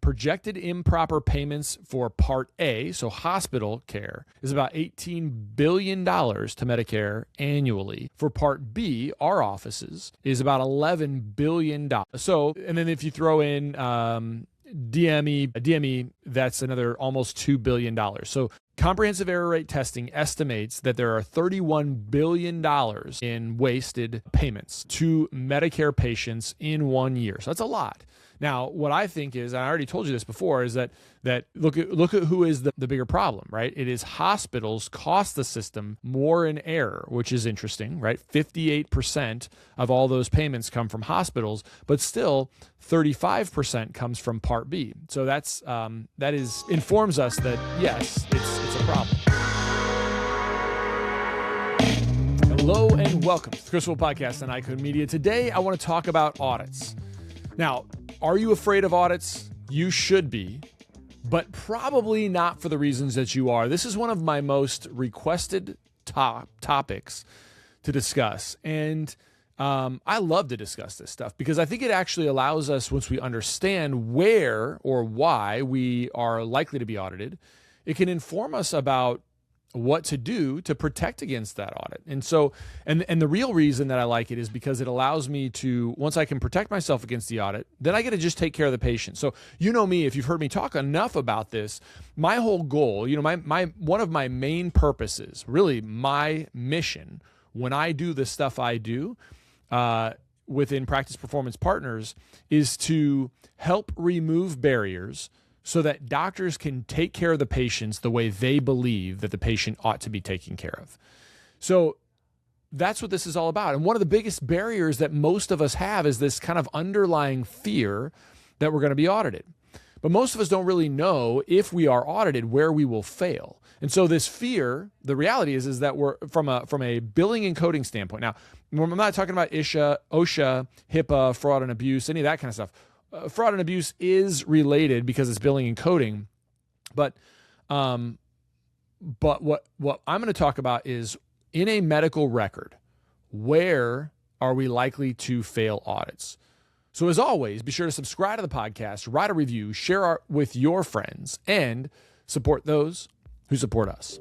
projected improper payments for Part A, so hospital care, is about $18 billion to Medicare annually. For Part B, our offices, is about $11 billion. So, and then if you throw in DME, that's another almost $2 billion. So comprehensive error rate testing estimates that there are $31 billion in wasted payments to Medicare patients in 1 year. So that's a lot. Now, what I think is, and I already told you this before, is that look at who is the bigger problem, right? It is hospitals cost the system more in error, which is interesting, right? 58% of all those payments come from hospitals, but still 35% comes from Part B. So that informs us that yes, it's a problem. Hello and welcome to the Chris Wolfe Podcast on iCode Media. Today, I want to talk about audits. Now, are you afraid of audits? You should be, but probably not for the reasons that you are. This is one of my most requested topics to discuss. And I love to discuss this stuff because I think it actually allows us, once we understand where or why we are likely to be audited, it can inform us about what to do to protect against that audit. And so, and the real reason that I like it is because it allows me to, once I can protect myself against the audit, then I get to just take care of the patient. So, you know me, if you've heard me talk enough about this, my whole goal, my one of my main purposes, really my mission when I do the stuff I do within Practice Performance Partners is to help remove barriers so that doctors can take care of the patients the way they believe that the patient ought to be taken care of. So that's what this is all about. And one of the biggest barriers that most of us have is this kind of underlying fear that we're going to be audited. But most of us don't really know if we are audited where we will fail. And so this fear, the reality is that we're from a billing and coding standpoint. Now, I'm not talking about OSHA, HIPAA, fraud and abuse, any of that kind of stuff. Fraud and abuse is related because it's billing and coding, but what I'm going to talk about is in a medical record, where are we likely to fail audits? So as always, be sure to subscribe to the podcast, write a review, share with your friends, and support those who support us.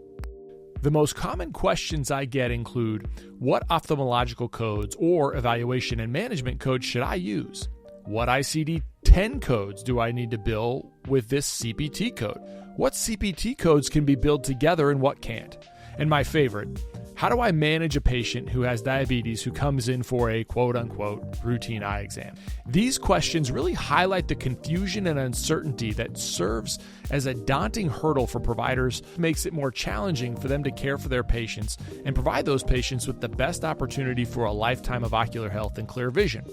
The most common questions I get include, what ophthalmological codes or evaluation and management codes should I use? What ICD-10 codes do I need to bill with this CPT code? What CPT codes can be billed together and what can't? And my favorite, how do I manage a patient who has diabetes who comes in for a quote-unquote routine eye exam? These questions really highlight the confusion and uncertainty that serves as a daunting hurdle for providers, makes it more challenging for them to care for their patients and provide those patients with the best opportunity for a lifetime of ocular health and clear vision.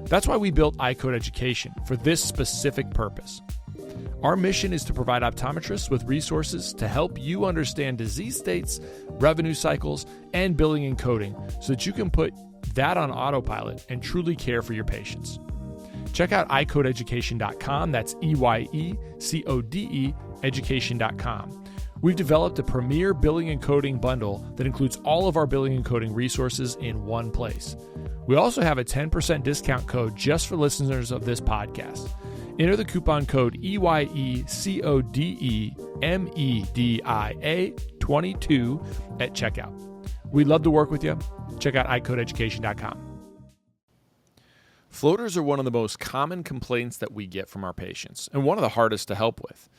That's why we built iCode Education for this specific purpose. Our mission is to provide optometrists with resources to help you understand disease states, revenue cycles, and billing and coding so that you can put that on autopilot and truly care for your patients. Check out iCodeEducation.com. That's EYECODE education.com. We've developed a premier billing and coding bundle that includes all of our billing and coding resources in one place. We also have a 10% discount code just for listeners of this podcast. Enter the coupon code EYECODEMEDIA22 at checkout. We'd love to work with you. Check out iCodeEducation.com. Floaters are one of the most common complaints that we get from our patients, and one of the hardest to help with.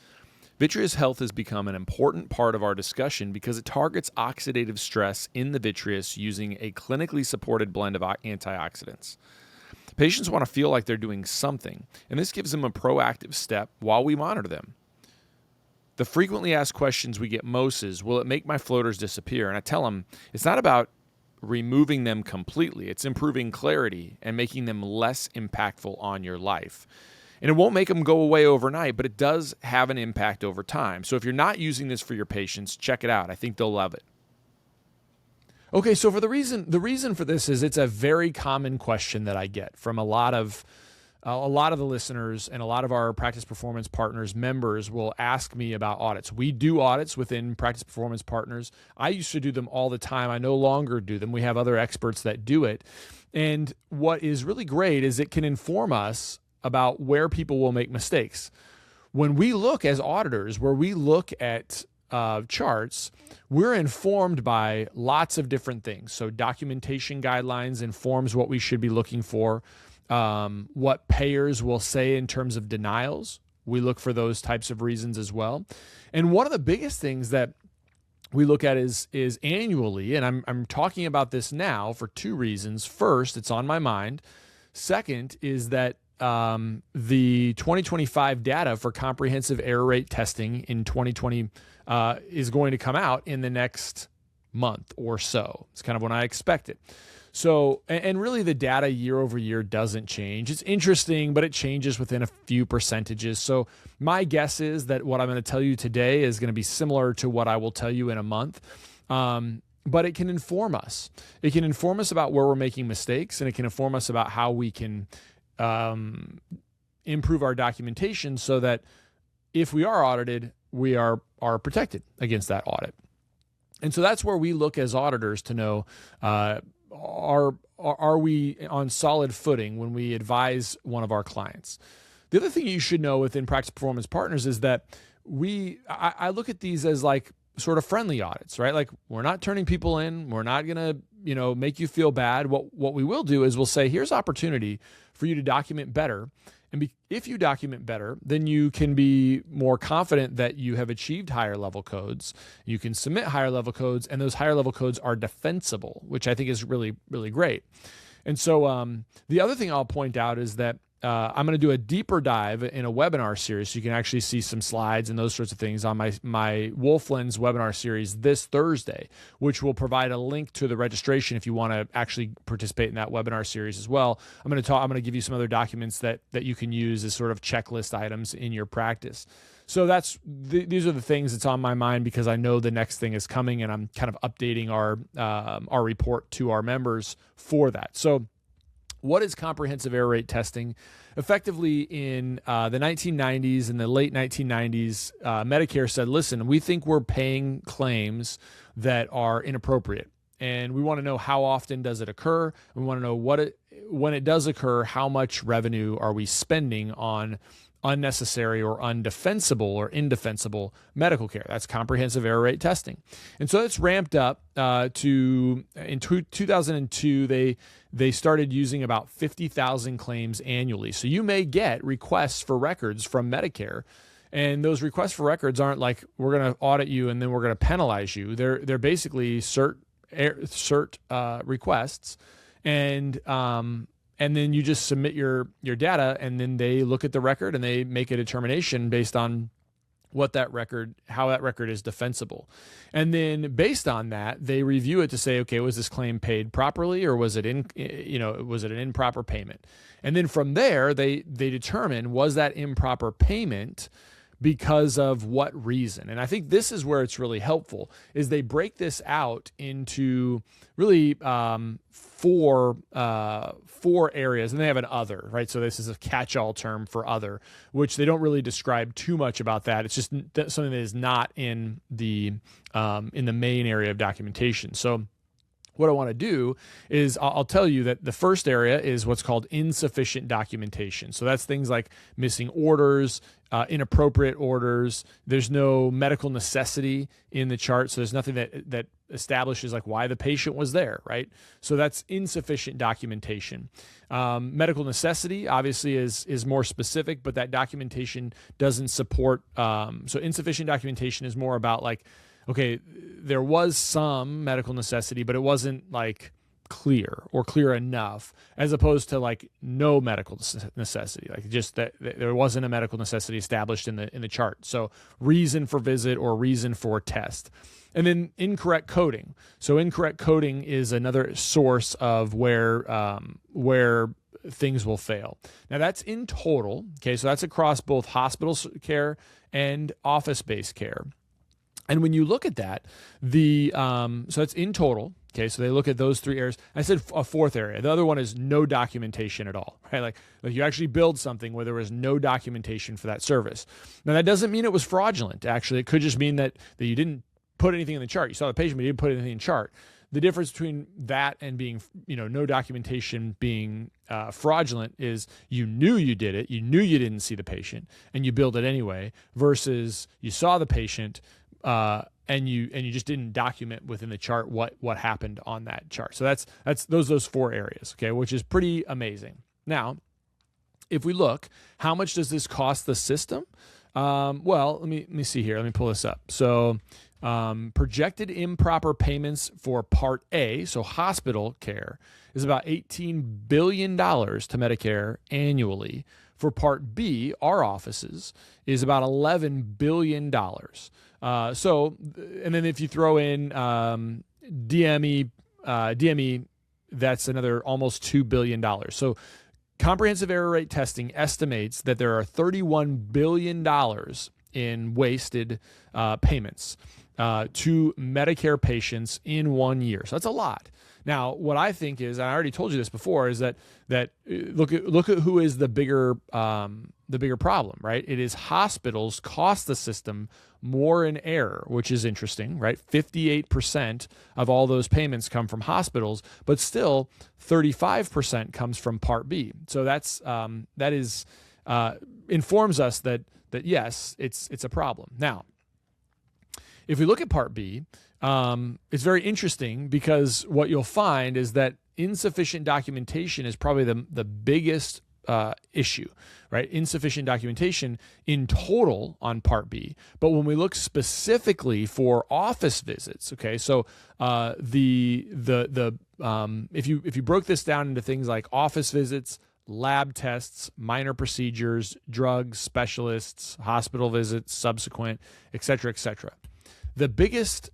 Vitreous health has become an important part of our discussion because it targets oxidative stress in the vitreous using a clinically supported blend of antioxidants. Patients want to feel like they're doing something, and this gives them a proactive step while we monitor them. The frequently asked questions we get most is, will it make my floaters disappear? And I tell them, it's not about removing them completely. It's improving clarity and making them less impactful on your life. And it won't make them go away overnight, but it does have an impact over time. So if you're not using this for your patients, check it out. I think they'll love it. Okay, so the reason for this is it's a very common question that I get from a lot of the listeners, and a lot of our Practice Performance Partners members will ask me about audits. We do audits within Practice Performance Partners. I used to do them all the time. I no longer do them. We have other experts that do it. And what is really great is it can inform us about where people will make mistakes. When we look as auditors, where we look at charts, we're informed by lots of different things. So documentation guidelines informs what we should be looking for. What payers will say in terms of denials, we look for those types of reasons as well. And one of the biggest things that we look at is annually, and I'm talking about this now for two reasons. First, it's on my mind. Second is that the 2025 data for comprehensive error rate testing in 2020 is going to come out in the next month or so. It's kind of when I expect it. So, and really the data year over year doesn't change. It's interesting, but it changes within a few percentages. So my guess is that what I'm going to tell you today is going to be similar to what I will tell you in a month. But it can inform us. It can inform us about where we're making mistakes, and it can inform us about how we can improve our documentation so that if we are audited, we are protected against that audit. And so that's where we look as auditors to know, are we on solid footing when we advise one of our clients? The other thing you should know within Practice Performance Partners is that I look at these as like sort of friendly audits, right? Like we're not turning people in. We're not going to, make you feel bad. What we will do is we'll say, here's opportunity for you to document better. And if you document better, then you can be more confident that you have achieved higher level codes. You can submit higher level codes, and those higher level codes are defensible, which I think is really, really great. And so the other thing I'll point out is that I'm going to do a deeper dive in a webinar series. So you can actually see some slides and those sorts of things on my Wolfe Lens webinar series this Thursday, which will provide a link to the registration if you want to actually participate in that webinar series as well. I'm going to give you some other documents that you can use as sort of checklist items in your practice. So these are the things that's on my mind because I know the next thing is coming, and I'm kind of updating our report to our members for that. So what is comprehensive error rate testing? Effectively, in the 1990s and the late 1990s, Medicare said, listen, we think we're paying claims that are inappropriate. And we want to know how often does it occur. We want to know when it does occur, how much revenue are we spending on unnecessary or undefensible or indefensible medical care. That's comprehensive error rate testing. And so it's ramped up in 2002, they started using about 50,000 claims annually. So you may get requests for records from Medicare, and those requests for records aren't like, we're going to audit you and then we're going to penalize you. They're basically cert requests, and then you just submit your data, and then they look at the record and they make a determination based on how that record is defensible. And then based on that, they review it to say, okay, was this claim paid properly, or was it was it an improper payment? And then from there, they determine, was that improper payment because of what reason? And I think this is where it's really helpful, is they break this out into really four areas, and they have an other, right? So this is a catch-all term for other, which they don't really describe too much about that. It's just something that is not in the main area of documentation. So what I want to do is I'll tell you that the first area is what's called insufficient documentation. So that's things like missing orders, inappropriate orders. There's no medical necessity in the chart. So there's nothing that establishes like why the patient was there, right? So that's insufficient documentation. Medical necessity obviously is more specific, but that documentation doesn't support. So insufficient documentation is more about like, okay, there was some medical necessity, but it wasn't like clear or clear enough, as opposed to like no medical necessity, like just that there wasn't a medical necessity established in the chart. So reason for visit or reason for test. And then incorrect coding. So incorrect coding is another source of where things will fail. Now that's in total. Okay, so that's across both hospital care and office-based care. And when you look at that, so it's in total. Okay, so they look at those three areas. I said a fourth area. The other one is no documentation at all, right? Like you actually build something where there was no documentation for that service. Now that doesn't mean it was fraudulent. Actually, it could just mean that you didn't put anything in the chart. You saw the patient, but you didn't put anything in the chart. the difference between that and being, no documentation being fraudulent is you knew you did it, you knew you didn't see the patient, and you billed it anyway, versus you saw the patient and you just didn't document within the chart what happened on that chart. So that's those 4 areas, okay, which is pretty amazing. Now, if we look, how much does this cost the system? Well, let me see here. Let me pull this up. So projected improper payments for Part A, so hospital care, is about $18 billion to Medicare annually. For Part B, our offices, is about $11 billion. So, and then if you throw in DME, that's another almost $2 billion. So comprehensive error rate testing estimates that there are $31 billion in wasted payments to Medicare patients in 1 year. So that's a lot. Now, what I think is, and I already told you this before, is that look at who is the bigger problem, right? It is hospitals cost the system more in error, which is interesting, right? 58% of all those payments come from hospitals, but still 35% comes from Part B. So that is informs us that yes, it's a problem. Now, if we look at Part B, it's very interesting because what you'll find is that insufficient documentation is probably the biggest issue, right? Insufficient documentation in total on Part B. But when we look specifically for office visits, okay, so if you broke this down into things like office visits, lab tests, minor procedures, drugs, specialists, hospital visits, subsequent, et cetera, the biggest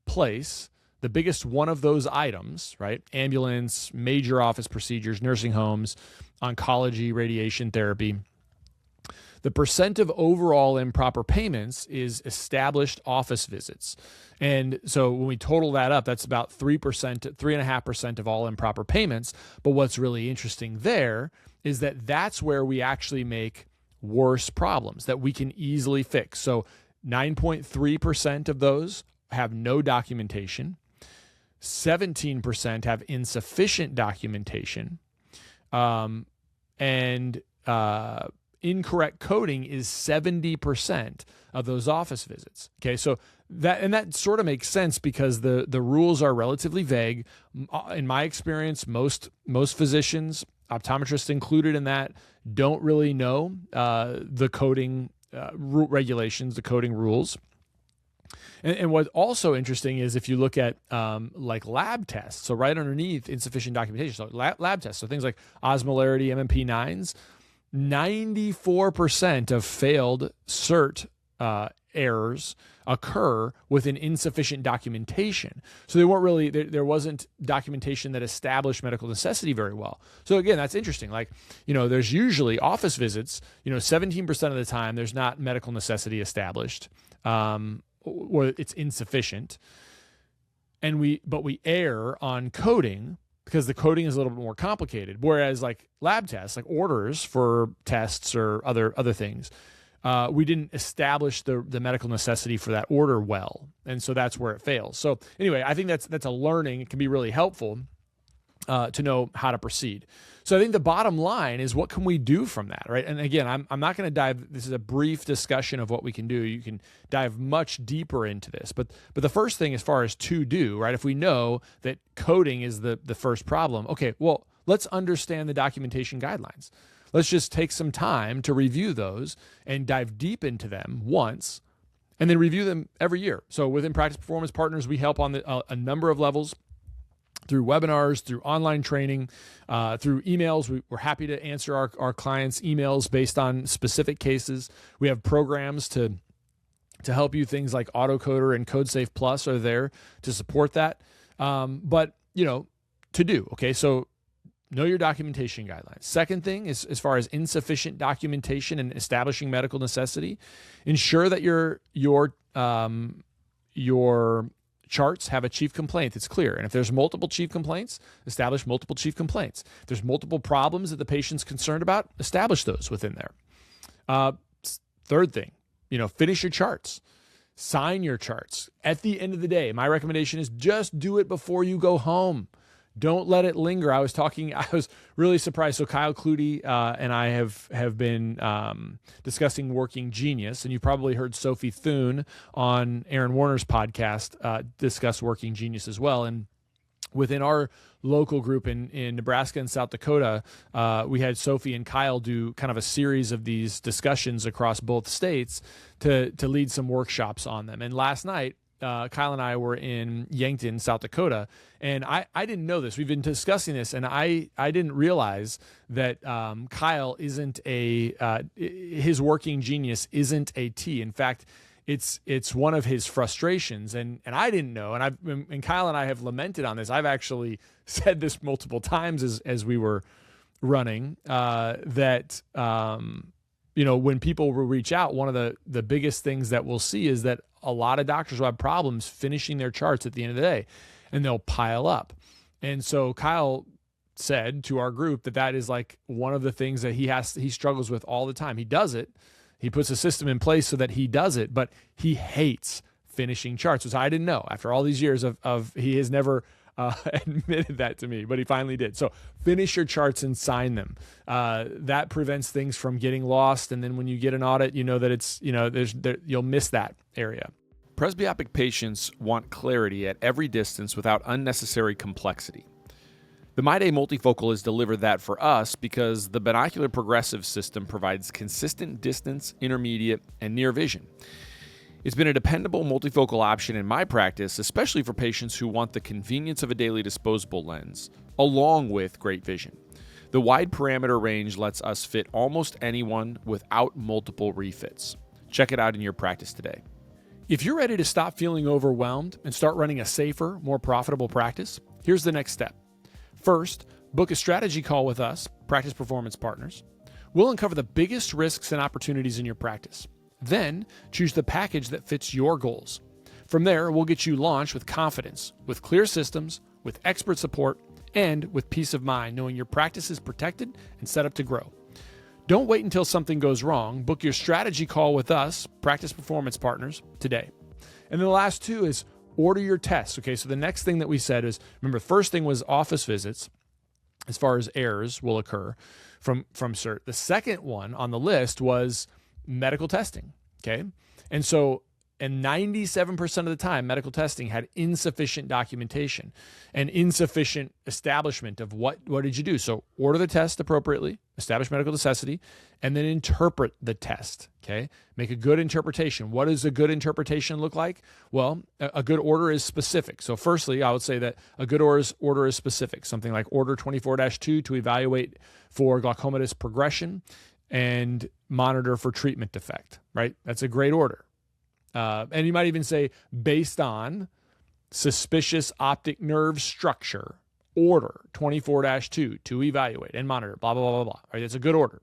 place, the biggest one of those items, right? Ambulance, major office procedures, nursing homes, oncology, radiation therapy. The percent of overall improper payments is established office visits. And so when we total that up, that's about 3%, 3.5% of all improper payments. But what's really interesting there is that that's where we actually make worse problems that we can easily fix. So 9.3% of those have no documentation. 17% have insufficient documentation. And incorrect coding is 70% of those office visits. Okay, so that sort of makes sense because the rules are relatively vague. In my experience, most physicians, optometrists included in that, don't really know the coding regulations, the coding rules. And what's also interesting is if you look at like lab tests, so right underneath insufficient documentation, so lab tests, so things like osmolarity, MMP9s, 94% of failed cert errors occur with an insufficient documentation. So they weren't really, there wasn't documentation that established medical necessity very well. So again, that's interesting. Like, there's usually office visits, 17% of the time there's not medical necessity established, or it's insufficient. But we err on coding because the coding is a little bit more complicated. Whereas like lab tests, like orders for tests or other things, we didn't establish the medical necessity for that order well. And so that's where it fails. So anyway, I think that's a learning. It can be really helpful to know how to proceed. So I think the bottom line is, what can we do from that, right? And again, I'm not going to dive, this is a brief discussion of what we can do. You can dive much deeper into this. But the first thing as far as to do, right, if we know that coding is the first problem, okay, well, let's understand the documentation guidelines. Let's just take some time to review those and dive deep into them once, and then review them every year. So within Practice Performance Partners, we help on a number of levels, through webinars, through online training, through emails. We're happy to answer our clients' emails based on specific cases. We have programs to help you. Things like AutoCoder and CodeSafe Plus are there to support that. But, to do, okay? So know your documentation guidelines. Second thing is, as far as insufficient documentation and establishing medical necessity, ensure that your charts have a chief complaint that's clear. And if there's multiple chief complaints, establish multiple chief complaints. If there's multiple problems that the patient's concerned about, establish those within there. Third thing, finish your charts. Sign your charts. At the end of the day, my recommendation is just do it before you go home. Don't let it linger. I was really surprised. So Kyle Clutie and I have been discussing Working Genius, and you probably heard Sophie Thune on Aaron Warner's podcast discuss Working Genius as well. And within our local group in Nebraska and South Dakota, we had Sophie and Kyle do kind of a series of these discussions across both states to lead some workshops on them. And last night, Kyle and I were in Yankton, South Dakota, and I didn't know this. We've been discussing this, and I didn't realize that Kyle isn't his Working Genius isn't a T. In fact, it's one of his frustrations, and I didn't know. And Kyle and I have lamented on this. I've actually said this multiple times as we were running that. When people will reach out, one of the biggest things that we'll see is that a lot of doctors will have problems finishing their charts at the end of the day, and they'll pile up. And so Kyle said to our group that is like one of the things that he struggles with all the time. He does it. He puts a system in place so that he does it, but he hates finishing charts, which I didn't know. After all these years he has never admitted that to me, but he finally did. So finish your charts and sign them. That prevents things from getting lost. And then when you get an audit, you know that you'll miss that area. Presbyopic patients want clarity at every distance without unnecessary complexity. The MyDay multifocal has delivered that for us because the binocular progressive system provides consistent distance, intermediate, and near vision. It's been a dependable multifocal option in my practice, especially for patients who want the convenience of a daily disposable lens, along with great vision. The wide parameter range lets us fit almost anyone without multiple refits. Check it out in your practice today. If you're ready to stop feeling overwhelmed and start running a safer, more profitable practice, here's the next step. First, book a strategy call with us, Practice Performance Partners. We'll uncover the biggest risks and opportunities in your practice. Then, choose the package that fits your goals. From there, we'll get you launched with confidence, with clear systems, with expert support, and with peace of mind, knowing your practice is protected and set up to grow. Don't wait until something goes wrong. Book your strategy call with us, Practice Performance Partners, today. And then the last two is order your tests. Okay, so the next thing that we said is, remember, the first thing was office visits, as far as errors will occur from CERT. The second one on the list was medical testing. Okay, and 97% of the time, medical testing had insufficient documentation and insufficient establishment of what did you do. So order the test appropriately, establish medical necessity, and then interpret the test. Okay, make a good interpretation. What does a good interpretation look like? Well, a good order is specific. So firstly, I would say that a good order is specific. Something like order 24-2 to evaluate for glaucomatous progression and monitor for treatment effect, right? That's a great order. And you might even say, based on suspicious optic nerve structure, order 24-2 to evaluate and monitor, blah, blah, blah, blah, blah. Right? That's a good order.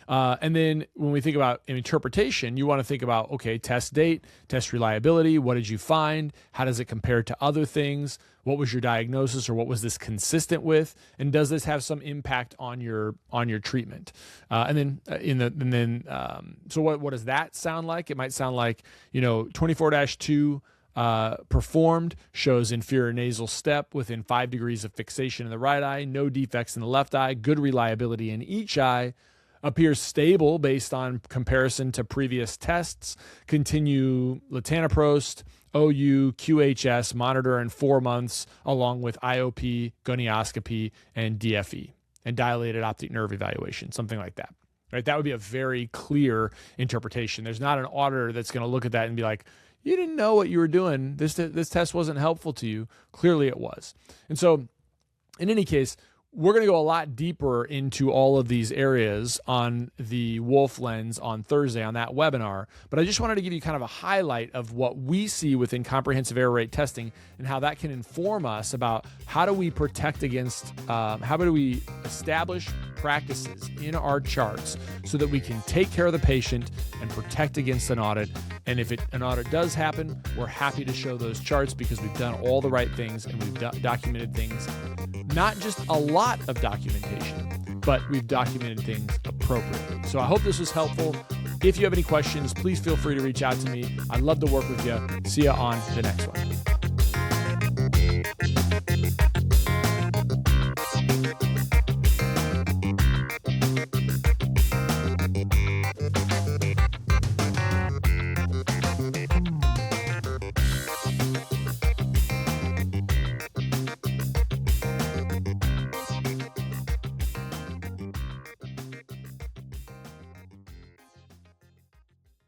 And then when we think about interpretation, you want to think about, okay, test date, test reliability. What did you find? How does it compare to other things? What was your diagnosis, or what was this consistent with? And does this have some impact on your treatment? So what does that sound like? It might sound like, 24-2 performed, shows inferior nasal step within 5 degrees of fixation in the right eye, no defects in the left eye, good reliability in each eye, appears stable based on comparison to previous tests, continue latanoprost, OU, QHS, monitor in 4 months, along with IOP, gonioscopy, and DFE, and dilated optic nerve evaluation, something like that. Right? That would be a very clear interpretation. There's not an auditor that's going to look at that and be like, you didn't know what you were doing. This test wasn't helpful to you. Clearly it was. And so in any case, we're going to go a lot deeper into all of these areas on the Wolfe lens on Thursday on that webinar. But I just wanted to give you kind of a highlight of what we see within comprehensive error rate testing and how that can inform us about how do we protect against, how do we establish practices in our charts so that we can take care of the patient and protect against an audit. And if an audit does happen, we're happy to show those charts because we've done all the right things and we've documented things. Not just a lot of documentation, but we've documented things appropriately. So I hope this was helpful. If you have any questions, please feel free to reach out to me. I'd love to work with you. See you on the next one.